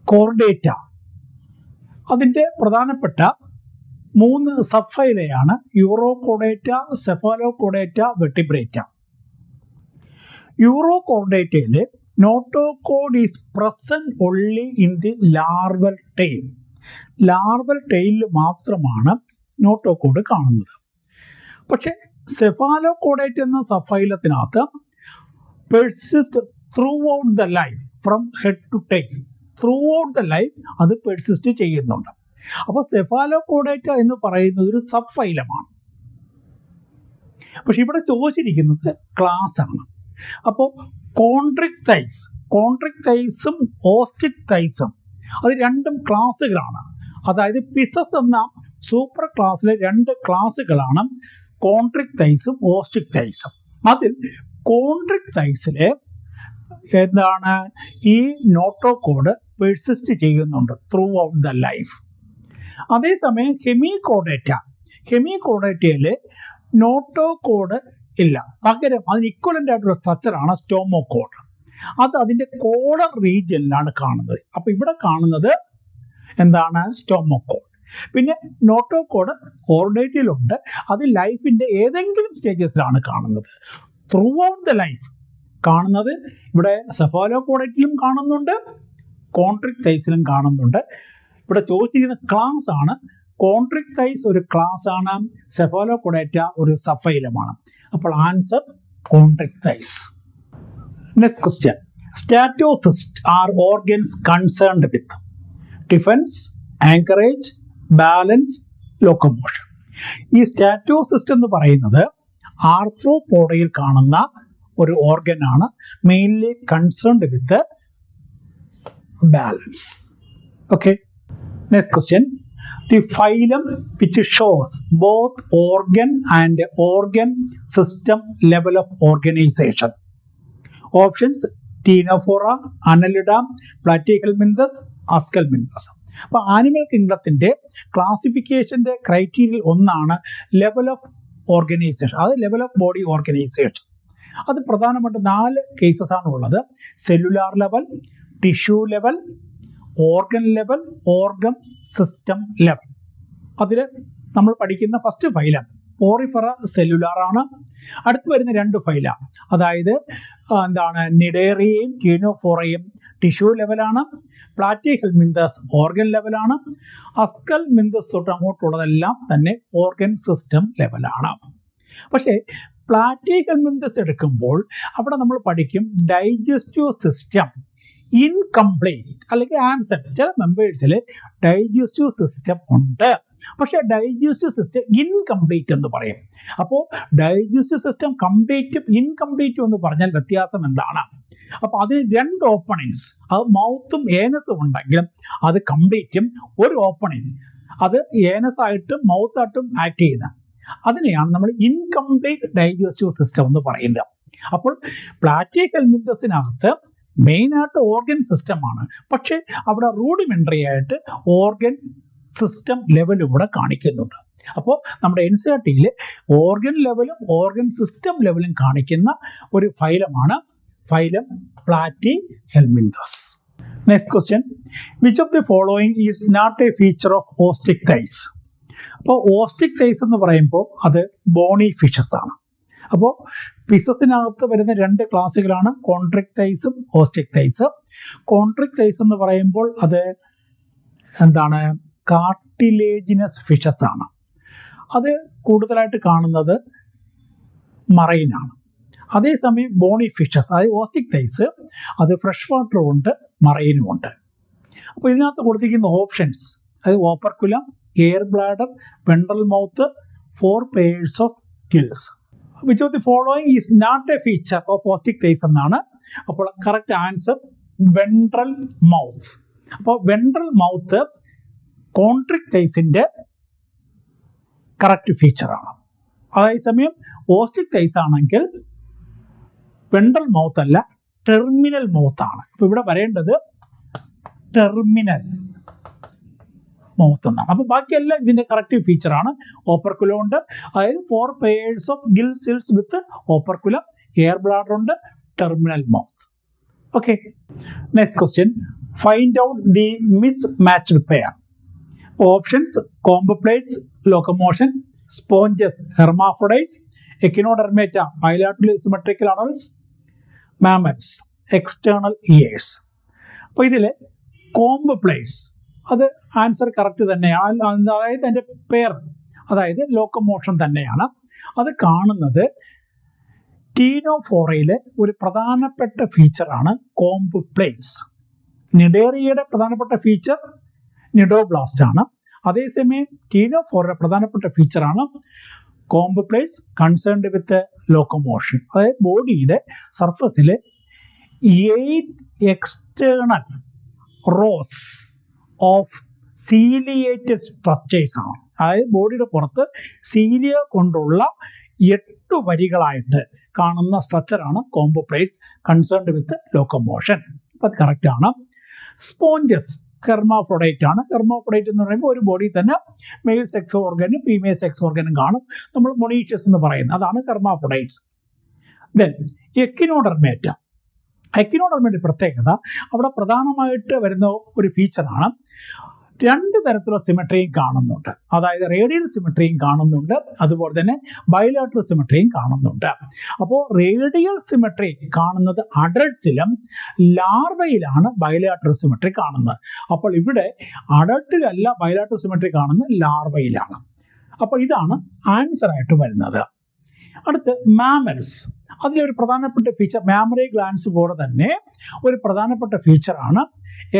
കോർഡേറ്റ അതിൻ്റെ പ്രധാനപ്പെട്ട മൂന്ന് sub phyla Urochordata, Cephalochordata, Vertebrata. യൂറോകോർഡേറ്റയിൽ notochord is present only in the larval tail. Larval ടെയിലിൽ മാത്രമാണ് നോട്ടോകോഡ് കാണുന്നത്. പക്ഷെ സെഫാലോകോർഡേറ്റ എന്ന സബ് ഫൈലത്തിനകത്ത് persist throughout the life, from head to tail, throughout the life അത് പെർസിസ്റ്റ് ചെയ്യുന്നുണ്ട്. അപ്പോൾ സെഫാലോകോർഡേറ്റ എന്ന് പറയുന്നത് ഒരു സബ് ഫൈലമാണ്. പക്ഷെ ഇവിടെ ചോദിച്ചിരിക്കുന്നത് ക്ലാസ് ആണ്. അപ്പോൾ കോൺട്രിക്ടൈസും ഓസ്റ്റിക്ടൈസും അത് രണ്ടും ക്ലാസ്സുകളാണ്. അതായത് പിസസ് എന്ന സൂപ്പർ ക്ലാസ്സിലെ രണ്ട് ക്ലാസ്സുകളാണ് കോൺട്രിക്ടൈസും ഓസ്റ്റിക്ടൈസും. അതിൽ കോൺട്രിക്ടൈസിലെ എന്താണ് ഈ നോട്ടോകോഡ് പെർസിസ്റ്റ് ചെയ്യുന്നുണ്ട് ത്രൂ ഔട്ട് ദ ലൈഫ്. അതേസമയം ഹെമികോർഡേറ്റയിൽ നോട്ടോകോഡ് ഇല്ല. പകരം അതിന് ഇക്വലൻ്റ് ആയിട്ടുള്ള സ്ട്രക്ചറാണ് സ്റ്റോമോകോഡ്. അത് അതിൻ്റെ കോഡർ റീജിയനിലാണ് കാണുന്നത്. അപ്പോൾ ഇവിടെ കാണുന്നത് എന്താണ് സ്റ്റോമോകോഡ്. പിന്നെ നോട്ടോകോഡ് കോർഡേറ്റയിലുണ്ട്, അത് ലൈഫിൻ്റെ ഏതെങ്കിലും സ്റ്റേജസിലാണ് കാണുന്നത്. ത്രൂ ഔട്ട് ദ ലൈഫ് കാണുന്നത് ഇവിടെ സെഫാലോകോർഡേറ്റിലും കാണുന്നുണ്ട്, കോൺട്രിക്ടൈസിലും കാണുന്നുണ്ട്. ഇവിടെ ചോദിച്ചിരിക്കുന്ന ക്ലാസ് ആണ്. കോൺട്രിക്ടൈസ് ഒരു ക്ലാസ് ആണ്, സെഫാലോകോർഡേറ്റ ഒരു സബ്ഫൈലമാണ്. അപ്പോൾ answer chondrichthyes. Next question. Statocyst are organs concerned with defence, anchorage, balance, locomotion. ഈ സ്റ്റാറ്റോസിസ്റ്റ് എന്ന് പറയുന്നത് ആർത്രോപോഡയിൽ കാണുന്ന ഒരു ഓർഗൻ ആണ്, mainly concerned with balance. Okay. Next question. The phylum which shows both organ and organ system level of organization. Options: Ctenophora, Annelida, Platyhelminthes, Aschelminthes. അപ്പോൾ animal കിങ്ഡത്തിൻ്റെ ക്ലാസിഫിക്കേഷൻ്റെ ക്രൈറ്റീരിയയിൽ ഒന്നാണ് level of organisation, അത് ലെവൽ ഓഫ് ബോഡി ഓർഗനൈസേഷൻ. അത് പ്രധാനമായിട്ട് 4 cases ആണ് ഉള്ളത്: cellular level, tissue level, organ level, organ system level. അതിൽ നമ്മൾ പഠിക്കുന്ന ഫസ്റ്റ് ഫൈലം പോറിഫെറ സെല്ലുലാർ ആണ്. അടുത്ത് വരുന്ന 2 ഫൈല, അതായത് എന്താണ് നിഡേറിയയും ക്യൂനോഫോറയും ടിഷ്യൂ ലെവലാണ്. പ്ലാറ്റിഹെൽമിന്തസ് ഓർഗൻ ലെവലാണ്. അസ്കൽമിന്തസ് തൊട്ട് അങ്ങോട്ടുള്ളതെല്ലാം തന്നെ ഓർഗൻ സിസ്റ്റം ലെവലാണ്. പക്ഷേ പ്ലാറ്റിഹെൽമിന്തസ് എടുക്കുമ്പോൾ അവിടെ നമ്മൾ പഠിക്കും ഡൈജസ്റ്റീവ് സിസ്റ്റം ഇൻകംപ്ലീറ്റ് അല്ലെങ്കിൽ ആബ്സെന്റ്. ചില മെമ്പേഴ്സിൽ ഡൈജസ്റ്റീവ് സിസ്റ്റം ഉണ്ട്, പക്ഷേ ഡൈജസ്റ്റീവ് സിസ്റ്റം ഇൻകംപ്ലീറ്റ് എന്ന് പറയും. അപ്പോൾ ഡൈജസ്റ്റീവ് സിസ്റ്റം കംപ്ലീറ്റും ഇൻകംപ്ലീറ്റും എന്ന് പറഞ്ഞാൽ വ്യത്യാസം എന്താണ്? അപ്പോൾ അതിന് 2 ഓപ്പണിങ്സ്, അത് മൗത്തും ഏനസും ഉണ്ടെങ്കിലും അത് കംപ്ലീറ്റും, ഒരു ഓപ്പണിങ് അത് ഏനസായിട്ടും മൗത്തായിട്ടും ആക്ട് ചെയ്യുന്നത്, അതിനെയാണ് നമ്മൾ ഇൻകംപ്ലീറ്റ് ഡൈജസ്റ്റീവ് സിസ്റ്റം എന്ന് പറയുന്നത്. അപ്പോൾ പ്ലാറ്റിഹെൽമിന്തസിനകത്ത് മെയിനായിട്ട് ഓർഗൻ സിസ്റ്റമാണ്, പക്ഷേ അവിടെ റൂഡിമെൻ്ററി ആയിട്ട് ഓർഗൻ സിസ്റ്റം ലെവലും കൂടെ കാണിക്കുന്നുണ്ട്. അപ്പോൾ നമ്മുടെ NCERT-യിൽ ഓർഗൻ ലെവലും ഓർഗൻ സിസ്റ്റം ലെവലും കാണിക്കുന്ന ഒരു ഫൈലമാണ് phylum platyhelminthes. Next question. Which of the following is not a feature of osteichthyes? അപ്പോൾ ഓസ്റ്റിക്ടൈസ് എന്ന് പറയുമ്പോൾ അത് ബോണി ഫിഷസ് ആണ്. അപ്പോൾ ഫിഷസിനകത്ത് വരുന്ന 2 ക്ലാസ്സുകളാണ് കോൺട്രിക്ടൈസും ഓസ്റ്റിക്ടൈസും. കോൺട്രിക്ടൈസ് എന്ന് പറയുമ്പോൾ അത് എന്താണ് കാർട്ടിലേജിനസ് ഫിഷസ് ആണ്. അത് കൂടുതലായിട്ട് കാണുന്നത് മറൈനാണ്. അതേസമയം ബോണി ഫിഷസ് അതായത് ഓസ്റ്റിക്ടൈസ് അത് ഫ്രഷ് വാട്ടറും ഉണ്ട് മറൈനും ഉണ്ട്. അപ്പോൾ ഇതിനകത്ത് കൊടുത്തിരിക്കുന്ന ഓപ്ഷൻസ് അതായത് operculum, air bladder, ventral mouth, 4 pairs of gills. Which of the following is not a feature of ostrich എന്നാണ്. അപ്പോൾ കറക്റ്റ് ആൻസർ വെൻട്രൽ മൗത്ത്. അപ്പോൾ വെൻട്രൽ മൗത്ത് കോൺട്രിക്ടൈസിൻ്റെ കറക്റ്റ് ഫീച്ചറാണ്. അതേസമയം ഓസ്റ്റിക്ടൈസ് ആണെങ്കിൽ വെൻട്രൽ മൗത്ത് അല്ല, ടെർമിനൽ മൗത്താണ്. അപ്പോൾ ഇവിടെ വരേണ്ടത് ടെർമിനൽ മൗത്ത് എന്നാണ്. അപ്പോൾ ബാക്കിയെല്ലാം ഇതിൻ്റെ കറക്റ്റീവ് ഫീച്ചറാണ്. ഓപ്പർക്കുലം ഉണ്ട്, അതായത് 4 pairs of gill cells with operculum, air bladder ഉണ്ട്, terminal mouth. Okay. Next question. Find out the mismatched pair. Options comb plates locomotion, sponges hermaphrodites, echinodermata bilaterally symmetrical adults, mammals external ears. അപ്പോൾ ഇതിൽ കോംബോപ്ലേറ്റ്സ് അത് answer correct തന്നെയാണ്. അതായത് എൻ്റെ പേർ അതായത് locomotion തന്നെയാണ്. അത് കാണുന്നത് ടീനോഫോറയിലെ ഒരു പ്രധാനപ്പെട്ട ഫീച്ചറാണ് കോംബോപ്ലേറ്റ്സ്. നിഡേറിയയുടെ പ്രധാനപ്പെട്ട ഫീച്ചർ നിഡോബ്ലാസ്റ്റ് ആണ്. അതേസമയം ടീനോഫോറയുടെ പ്രധാനപ്പെട്ട ഫീച്ചറാണ് കോംബോപ്ലേറ്റ്സ് കൺസേൺഡ് വിത്ത് ലോക്കോമോഷൻ. അതായത് ബോഡിയുടെ സർഫസിൽ 8 external rose of ciliated structures ആണ്. അതായത് ബോഡിയുടെ പുറത്ത് സീലിയ കൊണ്ടുള്ള 8 വരികളായിട്ട് കാണുന്ന സ്ട്രക്ചറാണ് കോംബോപ്ലേറ്റ്സ് കൺസേൺഡ് വിത്ത് ലോക്കോമോഷൻ. അപ്പം അത് കറക്റ്റ് ആണ്. സ്പോഞ്ചസ് ഹെർമാഫ്രോഡൈറ്റ് ആണ്. ഹെർമാഫ്രോഡൈറ്റ് എന്ന് പറയുമ്പോൾ ഒരു ബോഡി തന്നെ മെയിൽ സെക്സ് ഓർഗനും ഫീമെയിൽ സെക്സ് ഓർഗനും കാണും. നമ്മൾ മൊണീഷ്യസ് എന്ന് പറയുന്നത് അതാണ് ഹെർമാഫ്രോഡൈറ്റ്സ്. Then Echinodermata. എക്കിനോഡെർമേറ്റ പ്രത്യേകത അവിടെ പ്രധാനമായിട്ട് വരുന്ന ഒരു ഫീച്ചറാണ് 2 തരത്തിലുള്ള സിമെട്രിയും കാണുന്നുണ്ട്. അതായത് റേഡിയൽ സിമെട്രിയും കാണുന്നുണ്ട്, അതുപോലെ തന്നെ ബൈലാറ്ററൽ സിമെട്രിയും കാണുന്നുണ്ട്. അപ്പോൾ റേഡിയൽ സിമെട്രി കാണുന്നത് അഡൾട്ട്സിലും ലാർവയിലാണ് ബൈലാറ്ററൽ സിമെട്രി കാണുന്നത്. അപ്പോൾ ഇവിടെ അഡൾട്ടിലല്ല ബൈലാറ്ററൽ സിമെട്രി കാണുന്നത്, ലാർവയിലാണ്. അപ്പോൾ ഇതാണ് ആൻസർ ആയിട്ട് വരുന്നത്. അടുത്ത് മാമൽസ്. അതിലൊരു പ്രധാനപ്പെട്ട ഫീച്ചർ മാമറി ഗ്ലാൻസ് പോലെ തന്നെ ഒരു പ്രധാനപ്പെട്ട ഫീച്ചറാണ്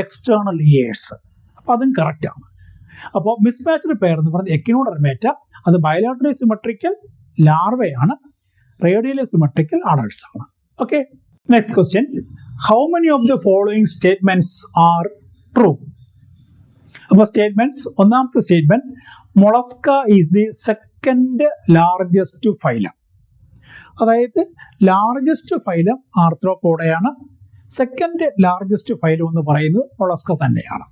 എക്സ്റ്റേണൽ ഇയേഴ്സ്. അപ്പോൾ അതും കറക്റ്റാണ്. അപ്പോൾ മിസ്മാച്ച്ഡ് പെയർ എന്ന് പറഞ്ഞാൽ എക്കിനോഡെർമേറ്റ അത് ബൈലാറ്ററലി സിമെട്രിക്കൽ ലാർവയാണ്, റേഡിയലി സിമെട്രിക്കൽ അഡൾട്ട്സ് ആണ്. Okay, next question. How many of the following statements are true? അപ്പോൾ സ്റ്റേറ്റ്മെന്റ്സ്, ഒന്നാമത്തെ statement mollusca is the second largest phylum. അതായത് ലാർജസ്റ്റ് ഫൈലം ആർത്രോപോഡയാണ്, സെക്കൻഡ് ലാർജസ്റ്റ് ഫൈലം എന്ന് പറയുന്നത് മൊളസ്ക തന്നെയാണ്.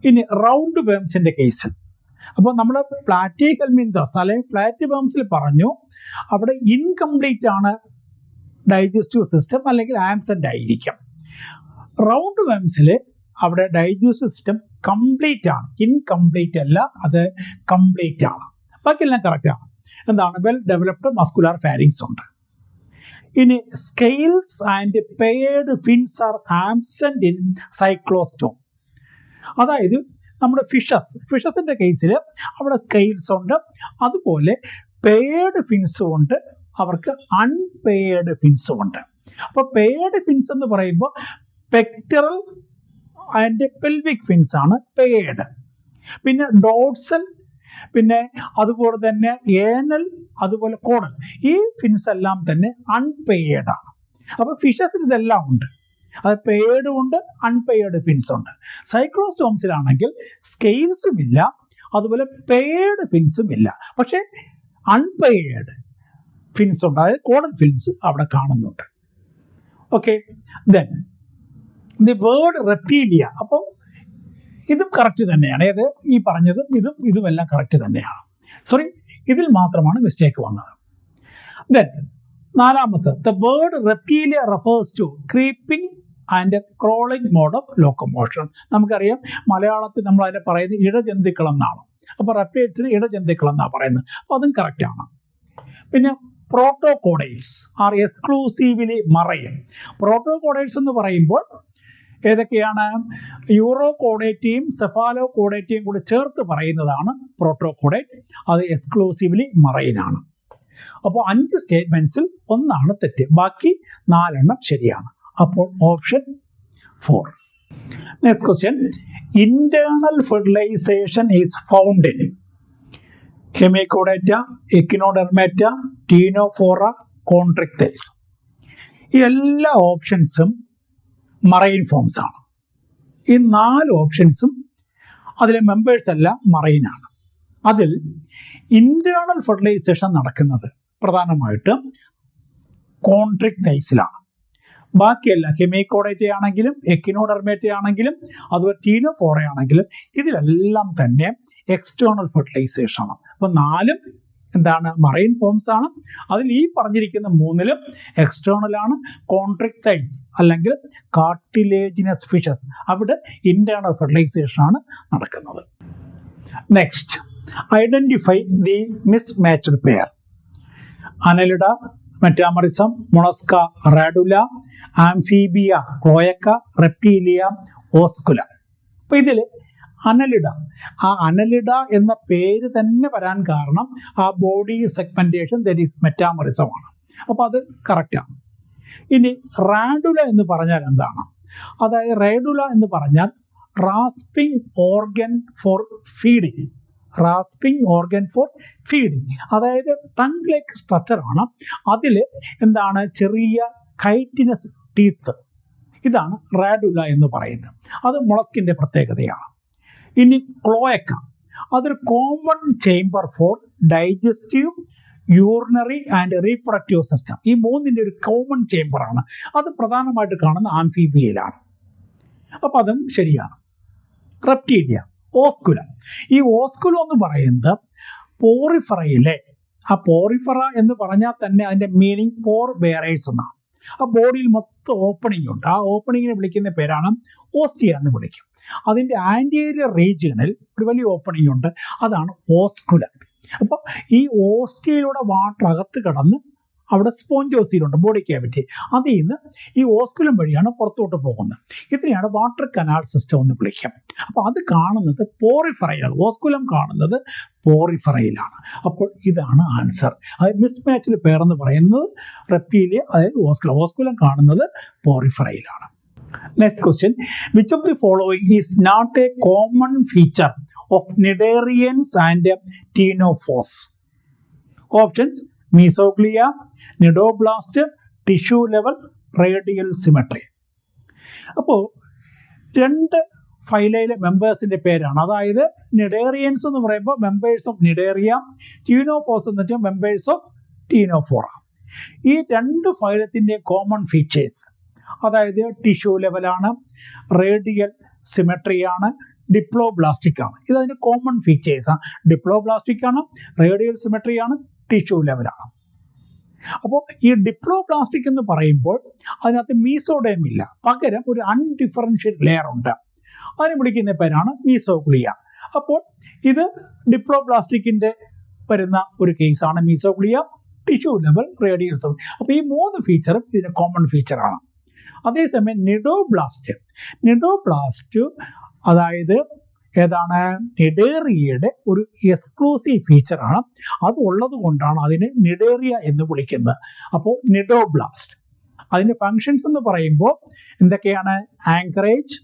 ഇനി റൗണ്ട് വേംസിന്റെ കേസിൽ, അപ്പോൾ നമ്മൾ പ്ലാറ്റിഹെൽമിന്തസ് അല്ലെങ്കിൽ ഫ്ലാറ്റ് വേംസിൽ പറഞ്ഞു അവിടെ ഇൻകംപ്ലീറ്റ് ആണ് ഡൈജസ്റ്റീവ് സിസ്റ്റം അല്ലെങ്കിൽ ആബ്സെന്റ് ആയിരിക്കും. റൗണ്ട് വേംസിൽ അവിടെ ഡൈജസ്റ്റീവ് സിസ്റ്റം കംപ്ലീറ്റ് ആണ്, ഇൻകംപ്ലീറ്റ് അല്ല, അത് കംപ്ലീറ്റ് ആണ്. ബാക്കിയെല്ലാം കറക്റ്റ് ആണ്. എന്താണ്? വെൽ ഡെവലപ്ഡ് മസ്കുലാർ ഫാരിങ്സ് ഉണ്ട്. ഇനി scales and paired fins are absent in cyclostome. അതായത് നമ്മുടെ ഫിഷസിന്റെ കേസിൽ അവിടെ സ്കെയിൽസ് ഉണ്ട്, അതുപോലെ പെയർഡ് ഫിൻസും ഉണ്ട്, അവർക്ക് അൺപെയർഡ് ഫിൻസും ഉണ്ട്. അപ്പോൾ പെയർഡ് ഫിൻസ് എന്ന് പറയുമ്പോൾ പെക്ടറൽ ആൻഡ് പെൽവിക് ഫിൻസ് ആണ് പെയർഡ്. പിന്നെ ഡോർസൽ, പിന്നെ അതുപോലെ തന്നെ ഏനൽ, അതുപോലെ കോഡൽ, ഈ ഫിൻസ് എല്ലാം തന്നെ അൺപെയർഡ് ആണ്. അപ്പോൾ ഫിഷസിന് ഇതെല്ലാം ഉണ്ട്, അത് പെയർഡും ഉണ്ട്, അൺപെയർഡ് ഫിൻസ് ഉണ്ട്. സൈക്ലോസ്റ്റോംസിലാണെങ്കിൽ സ്കെയിൽസും ഇല്ല, അതുപോലെ പെയർഡ് ഫിൻസും ഇല്ല, പക്ഷേ അൺപെയർഡ് ഫിൻസ് ഉണ്ട്, അതായത് കോഡൽ ഫിൻസ് അവിടെ കാണുന്നുണ്ട്. Okay, then the word Reptilia. അപ്പോൾ ഇതും കറക്റ്റ് തന്നെയാണ്. ഏത് ഈ പറഞ്ഞതും ഇതുമെല്ലാം കറക്റ്റ് തന്നെയാണ്. സോറി, ഇതിൽ മാത്രമാണ് മിസ്റ്റേക്ക് വന്നത്. ദെൻ നാലാമത്തെ, the word Reptilia refers to creeping and crawling mode of locomotion. നമുക്കറിയാം മലയാളത്തിൽ നമ്മൾ അതിനെ പറയുന്നത് ഇഴജന്തുക്കൾ എന്നാണ്. അപ്പോൾ റെപ്റ്റൈൽസിന് ഇഴജന്തുക്കൾ എന്നാണ് പറയുന്നത്. അപ്പോൾ അതും കറക്റ്റാണ്. പിന്നെ പ്രോട്ടോകോഡൈൽസ് ആർ എക്സ്ക്ലൂസീവ്ലി മറൈൻ. പ്രോട്ടോകോഡൈൽസ് എന്ന് പറയുമ്പോൾ ഏതൊക്കെയാണ്? യൂറോകോഡേറ്റയും സെഫാലോകോഡേറ്റയും കൂടി ചേർത്ത് പറയുന്നതാണ് പ്രോട്ടോകോഡൈറ്റ്. അത് എക്സ്ക്ലൂസീവ്ലി മറൈനാണ്. അപ്പോൾ 5 സ്റ്റേറ്റ്മെന്റ്സിൽ 1 തെറ്റ്, ബാക്കി 4 ശരിയാണ്. അപ്പോൾ option 4. Next question. Internal fertilisation is found in hemichordata, echinodermata, ctenophora, chondrichthyes. ഈ എല്ലാ ഓപ്ഷൻസും മറൈൻ ഫോംസ് ആണ്. ഈ 4 ഓപ്ഷൻസും അതിലെ മെമ്പേഴ്സ് എല്ലാം മറൈനാണ്. അതിൽ ഇന്റേണൽ ഫെർട്ടിലൈസേഷൻ നടക്കുന്നത് പ്രധാനമായിട്ടും കോൺട്രിക്ടൈസിലാണ്. ബാക്കിയല്ല ഹെമിക്കോഡേറ്റ ആണെങ്കിലും എക്കിനോഡെർമേറ്റ ആണെങ്കിലും അതുപോലെ ടീനോഫോറ ആണെങ്കിലും ഇതിലെല്ലാം തന്നെ എക്സ്റ്റേണൽ ഫെർട്ടിലൈസേഷൻ ആണ്. അപ്പോൾ 4 എന്താണ്? മറൈൻ ഫോംസ് ആണ്. അതിൽ ഈ പറഞ്ഞിരിക്കുന്ന 3ലും എക്സ്റ്റേണൽ ആണ്. കോൺട്രിക്ടൈസ് അല്ലെങ്കിൽ കാർട്ടിലേജിനസ് ഫിഷസ്, അവിടെ ഇന്റേണൽ ഫെർട്ടിലൈസേഷൻ ആണ് നടക്കുന്നത്. Next, identify the mismatched pair. Annelida metamerism, mollusca radula, amphibia cloaca, reptilia osculum. അപ്പോൾ ഇതിൽ അനലിഡ, ആ അനലിഡ എന്ന പേര് തന്നെ വരാൻ കാരണം ആ ബോഡി സെഗ്മെന്റേഷൻ ദറ്റ് ഈസ് മെറ്റാമറിസമാണ്. അപ്പോൾ അത് കറക്റ്റാണ്. ഇനി റാഡുല എന്ന് പറഞ്ഞാൽ എന്താണ്? അതായത് റേഡുല എന്ന് പറഞ്ഞാൽ rasping organ for feeding. Rasping organ for feeding, അതായത് ടങ് ലൈക്ക് സ്ട്രക്ചറാണ്. അതിൽ എന്താണ്, ചെറിയ കൈറ്റിനസ് ടീത്ത്. ഇതാണ് റാഡുല എന്ന് പറയുന്നത്. അത് മൊളസ്കിൻ്റെ പ്രത്യേകതയാണ്. ഇനി ക്ലോയക്ക, അതൊരു common chamber for digestive, urinary and reproductive system. ഈ മൂന്നിൻ്റെ ഒരു കോമൺ ചേംബറാണ്. അത് പ്രധാനമായിട്ട് കാണുന്ന ആംഫീബിയയിലാണ്. അപ്പോൾ അതും ശരിയാണ്. റെപ്റ്റീലിയ, ഓസ്കുല. ഈ ഓസ്കുല എന്ന് പറയുന്നത് പോറിഫറയിലെ, ആ പോറിഫറ എന്ന് പറഞ്ഞാൽ തന്നെ അതിൻ്റെ മീനിങ് പോർ ബെയറേഴ്സ് എന്നാണ്. ആ ബോഡിയിൽ മൊത്തം ഓപ്പണിംഗ് ഉണ്ട്. ആ ഓപ്പണിങ്ങിനെ വിളിക്കുന്ന പേരാണ് ഓസ്റ്റിയ എന്ന് വിളിക്കും. അതിൻ്റെ ആൻറ്റീരിയർ റീജിയണിൽ ഒരു വലിയ ഓപ്പണിംഗ് ഉണ്ട്, അതാണ് ഓസ്കുല. അപ്പോൾ ഈ ഓസ്റ്റിയയിലൂടെ വാട്ടർ അകത്ത് കടന്ന് അവിടെ സ്പോഞ്ചോസിലുണ്ട്, ബോഡി ക്യാവിറ്റി. അതിൽ നിന്ന് ഈ ഓസ്കുലം വഴിയാണ് പുറത്തോട്ട് പോകുന്നത്. ഇതിനെയാണ് വാട്ടർ കനാൽ സിസ്റ്റം എന്ന് വിളിക്കുക. അപ്പോൾ അത് കാണുന്നത് പോറിഫറയിലാണ്, ഓസ്കുലം കാണുന്നത് പോറിഫറയിലാണ്. അപ്പോൾ ഇതാണ് ആൻസർ. അതായത് മിസ്മാച്ചിൽ പേരെന്ന് പറയുന്നത് റെപ്റ്റീലിയ, അതായത് ഓസ്കുലം. ഓസ്കുലം കാണുന്നത് പോറിഫറയിലാണ്. Next question, which of the following is not a common feature of cnidarians and ctenophores? Options: mesoglea, nidoblast, tissue level, radial symmetry. അപ്പോൾ രണ്ട് ഫൈലയിലെ മെമ്പേഴ്സിൻ്റെ പേരാണ്. അതായത് നിഡേറിയൻസ് എന്ന് പറയുമ്പോൾ മെമ്പേഴ്സ് ഓഫ് നിഡേറിയ, ടീനോഫോസ് എന്ന് വെച്ചാൽ മെമ്പേഴ്സ് ഓഫ് ടീനോഫോറ. ഈ രണ്ട് ഫൈലത്തിൻ്റെ കോമൺ ഫീച്ചേഴ്സ്, അതായത് ടിഷ്യൂ ലെവലാണ്, റേഡിയൽ സിമെട്രിയാണ്, ഡിപ്ലോബ്ലാസ്റ്റിക് ആണ്. ഇതതിൻ്റെ കോമൺ ഫീച്ചേഴ്സാണ്. ഡിപ്ലോബ്ലാസ്റ്റിക് ആണ്, റേഡിയൽ സിമെട്രിയാണ്, ടിഷ്യൂ ലെവലാണ്. അപ്പോൾ ഈ ഡിപ്ലോബ്ലാസ്റ്റിക് എന്ന് പറയുമ്പോൾ അതിനകത്ത് മീസോഡേം ഇല്ല, പകരം ഒരു അൺഡിഫറൻഷ്യറ്റ് ലെയർ ഉണ്ട്. അതിനെ വിളിക്കുന്ന പേരാണ് മീസോഗ്ലിയ. അപ്പോൾ ഇത് ഡിപ്ലോബ്ലാസ്റ്റിക്കിൻ്റെ വരുന്ന ഒരു കേസാണ് mesoglea, tissue level, radial symmetry. അപ്പോൾ ഈ മൂന്ന് ഫീച്ചറും ഇതിൻ്റെ കോമൺ ഫീച്ചറാണ്. അതേസമയം നിഡോബ്ലാസ്റ്റ് അതായത് ഏതാണ്, നിഡേറിയയുടെ ഒരു എക്സ്ക്ലൂസീവ് ഫീച്ചറാണ്. അത് ഉള്ളത് കൊണ്ടാണ് അതിനെ നിഡേറിയ എന്ന് വിളിക്കുന്നത്. അപ്പോൾ നിഡോബ്ലാസ്റ്റ് അതിൻ്റെ ഫങ്ഷൻസ് എന്ന് പറയുമ്പോൾ എന്തൊക്കെയാണ്? ആങ്കറേജ്,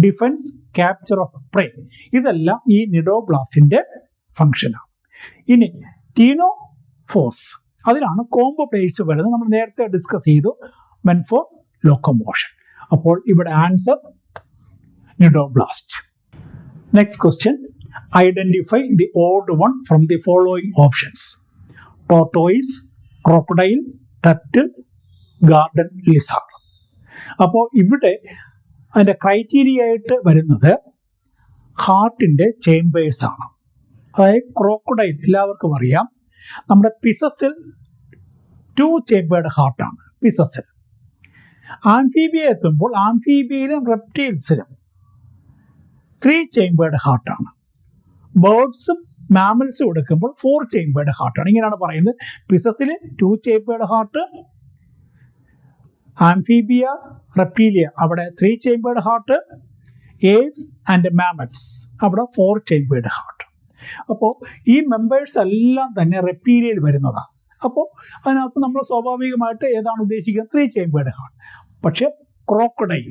ഡിഫൻസ്, ക്യാപ്ചർ ഓഫ് പ്രേ. ഇതെല്ലാം ഈ നിഡോബ്ലാസ്റ്റിൻ്റെ ഫങ്ഷനാണ്. ഇനി ടീനോഫോസ്, അതിലാണ് കോംബോ പ്ലേറ്റ്സ് വരുന്നത്. നമ്മൾ നേരത്തെ ഡിസ്കസ് ചെയ്തു, മെൻ ഫോർ ലോക്കോമോഷൻ. അപ്പോൾ ഇവിടെ answer cnidoblast. Next question, identify the odd one from the following options: tortoise, crocodile, turtle, garden lizard. അപ്പോൾ ഇവിടെ അതിൻ്റെ ക്രൈറ്റീരിയ ആയിട്ട് വരുന്നത് ഹാർട്ടിൻ്റെ ചേംബേഴ്സ് ആണ്. അതായത് ക്രോക്കഡൈൽ എല്ലാവർക്കും അറിയാം, നമ്മുടെ പിസസിൽ 2 ചേംബേർഡ് ഹാർട്ടാണ് പിസസിൽ. ആംഫീബിയ എത്തുമ്പോൾ ആംഫീബിയയിലും റെപ്റ്റൈൽസിലും 3 ചേംബേർഡ് ഹാർട്ടാണ്. ബേർഡ്സും മാമൽസും എടുക്കുമ്പോൾ 4 ചേംബേർഡ് ഹാർട്ടാണ്. ഇങ്ങനെയാണ് പറയുന്നത്. പിസസിൽ 2 ചേംബേർഡ് ഹാർട്ട്, ആംഫീബിയ, റെപ്റ്റീലിയ അവിടെ 3 chambered heart, Aves and mammals അവിടെ 4 ചേംബേർഡ് ഹാർട്ട്. അപ്പോൾ ഈ മെമ്പേഴ്സ് എല്ലാം തന്നെ റെപ്റ്റീലിയയിൽ വരുന്നതാണ്. അപ്പോൾ അതിനകത്ത് നമ്മൾ സ്വാഭാവികമായിട്ട് ഏതാണ് ഉദ്ദേശിക്കുന്നത്? 3 ചേംബേർഡ് ഹാർട്ട്. പക്ഷേ ക്രോക്കഡൈൽ,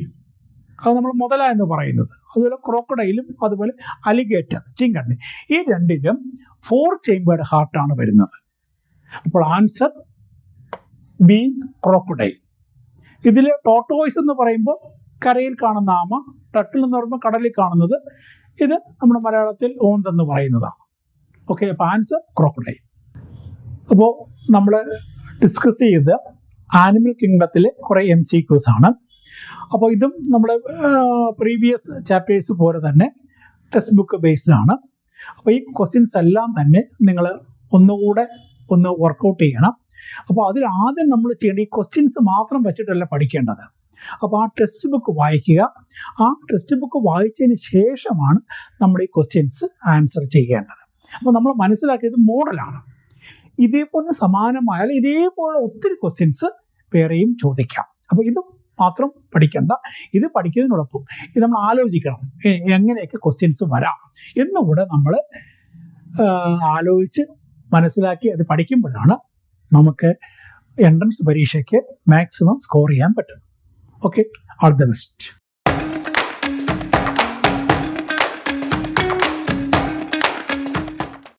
അത് നമ്മൾ മുതല എന്ന് പറയുന്നത്, അതുപോലെ ക്രോക്കഡൈലും അതുപോലെ അലിഗേറ്റർ, ചിങ്കണ്ണി, ഈ രണ്ടിലും 4 ചേംബേർഡ് ഹാർട്ടാണ് വരുന്നത്. അപ്പോൾ ആൻസർ ബി, ക്രോക്കഡൈൽ. ഇതിൽ ടോർട്ടോയ്സ് എന്ന് പറയുമ്പോൾ കരയിൽ കാണുന്ന ആമ, ടർട്ടിൽ എന്ന് പറയുമ്പോൾ കടലിൽ കാണുന്നത്, ഇത് നമ്മുടെ മലയാളത്തിൽ ഓന്തെന്ന് പറയുന്നതാണ്. ഓക്കെ, അപ്പോൾ ആൻസർ ക്രോക്കഡൈൽ. അപ്പോൾ നമ്മൾ ഡിസ്കസ് ചെയ്ത് ആനിമൽ കിങ്ഡത്തിലെ കുറേ MCQs ആണ്. അപ്പോൾ ഇതും നമ്മൾ പ്രീവിയസ് ചാപ്റ്റേഴ്സ് പോലെ തന്നെ ടെക്സ്റ്റ് ബുക്ക് ബേസ്ഡാണ്. അപ്പോൾ ഈ ക്വസ്റ്റ്യൻസ് എല്ലാം തന്നെ നിങ്ങൾ ഒന്നുകൂടെ വർക്കൗട്ട് ചെയ്യണം. അപ്പോൾ അതിൽ ആദ്യം നമ്മൾ ചെയ്യേണ്ട, ഈ ക്വസ്റ്റ്യൻസ് മാത്രം വെച്ചിട്ടല്ല പഠിക്കേണ്ടത്. അപ്പോൾ ആ ടെക്സ്റ്റ് ബുക്ക് വായിക്കുക. ആ ടെക്സ്റ്റ് ബുക്ക് വായിച്ചതിന് ശേഷമാണ് നമ്മൾ ഈ ക്വസ്റ്റ്യൻസ് ആൻസർ ചെയ്യേണ്ടത്. അപ്പോൾ നമ്മൾ മനസ്സിലാക്കിയത് മോഡലാണ്. ഇതേപോലെ സമാനമായ ഇതേപോലെ ഒത്തിരി ക്വസ്റ്റ്യൻസ് വേറെയും ചോദിക്കാം. അപ്പോൾ ഇത് മാത്രം പഠിക്കേണ്ട, ഇത് പഠിക്കുന്നതിനോടൊപ്പം ഇത് നമ്മൾ ആലോചിക്കണം എങ്ങനെയൊക്കെ ക്വസ്റ്റ്യൻസ് വരാം എന്നുകൂടെ നമ്മൾ ആലോചിച്ച് മനസ്സിലാക്കി അത് പഠിക്കുമ്പോഴാണ് നമുക്ക് എൻട്രൻസ് പരീക്ഷയ്ക്ക് മാക്സിമം സ്കോർ ചെയ്യാൻ പറ്റുന്നത്. Okay, all the best.